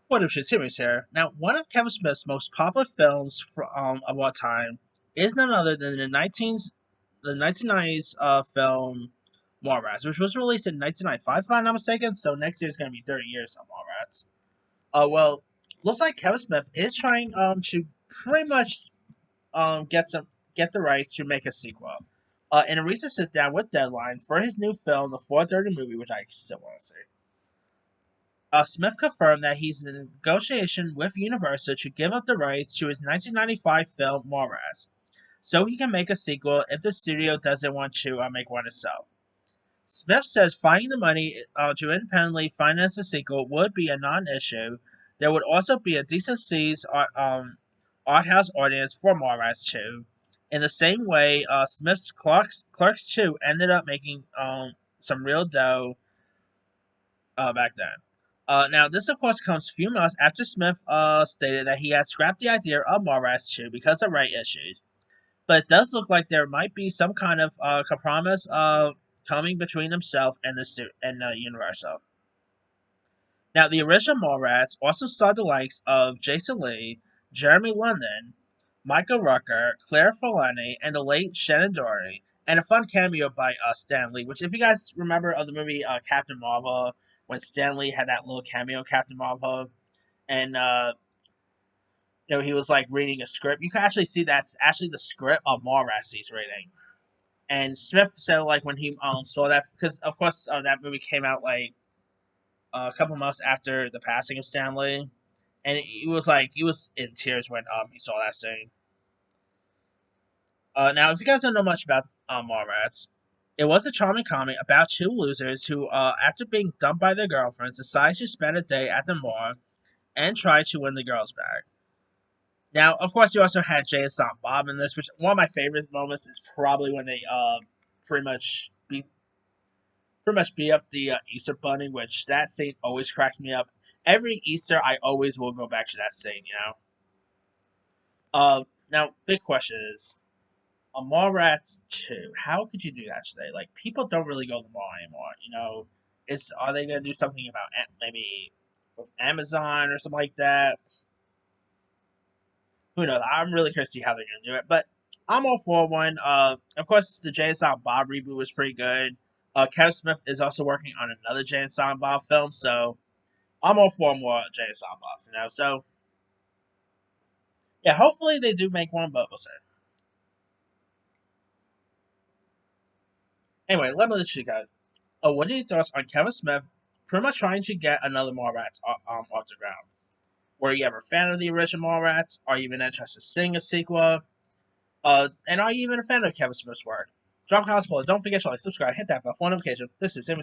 What if she's serious here? Now, one of Kevin Smith's most popular films of all time is none other than the 1990s film Mallrats, which was released in 1995, if I'm not mistaken. So next year is going to be 30 years of Mallrats. Well, looks like Kevin Smith is trying to pretty much get the rights to make a sequel. In a recent sit down with Deadline for his new film, the 4:30 movie, which I still want to see. Smith confirmed that he's in negotiation with Universal to give up the rights to his 1995 film Mallrats, so he can make a sequel if the studio doesn't want to make one itself. Smith says finding the money to independently finance a sequel would be a non-issue. There would also be a decent-sized art house audience for Mallrats 2. In the same way, Smith's Clerks 2 ended up making some real dough back then. Now, this of course comes a few months after Smith stated that he had scrapped the idea of Mallrats 2 because of right issues. But it does look like there might be some kind of compromise coming between himself and the Universal. Now, the original Mallrats also saw the likes of Jason Lee, Jeremy London, Michael Rucker, Claire Forlani, and the late Shannon Doherty, and a fun cameo by Stan Lee. Which, if you guys remember of the movie Captain Marvel, when Stan Lee had that little cameo, Captain Marvel, and he was like reading a script. You can actually see that's actually the script of Mallrats he's reading. And Smith said like when he saw that, because of course that movie came out like a couple months after the passing of Stanley, and he was in tears when he saw that scene. Now, if you guys don't know much about Mallrats, it was a charming comedy about two losers who, after being dumped by their girlfriends, decide to spend a day at the mall and try to win the girls back. Now, of course, you also had Jay and Silent Bob in this, which one of my favorite moments is probably when they pretty much beat beat up the Easter Bunny, which that scene always cracks me up. Every Easter, I always will go back to that scene. Now, big question is, a Mallrats 2. How could you do that today? Like, people don't really go to the mall anymore. Are they gonna do something about maybe with Amazon or something like that? Who knows? I'm really curious to see how they're gonna do it, but I'm all for one. Of course, the Jay and Silent Bob reboot was pretty good. Kevin Smith is also working on another Jay and Silent Bob film, so I'm all for more Jay and Silent Bobs. So yeah, hopefully they do make one, but we'll see. Anyway, let me let you guys. What are your thoughts on Kevin Smith pretty much trying to get another Mallrats off the ground? Were you ever a fan of the original Mallrats? Are you even interested in seeing a sequel? And are you even a fan of Kevin Smith's work? Drop comments below. Don't forget to like, subscribe, hit that bell for notification. This is Him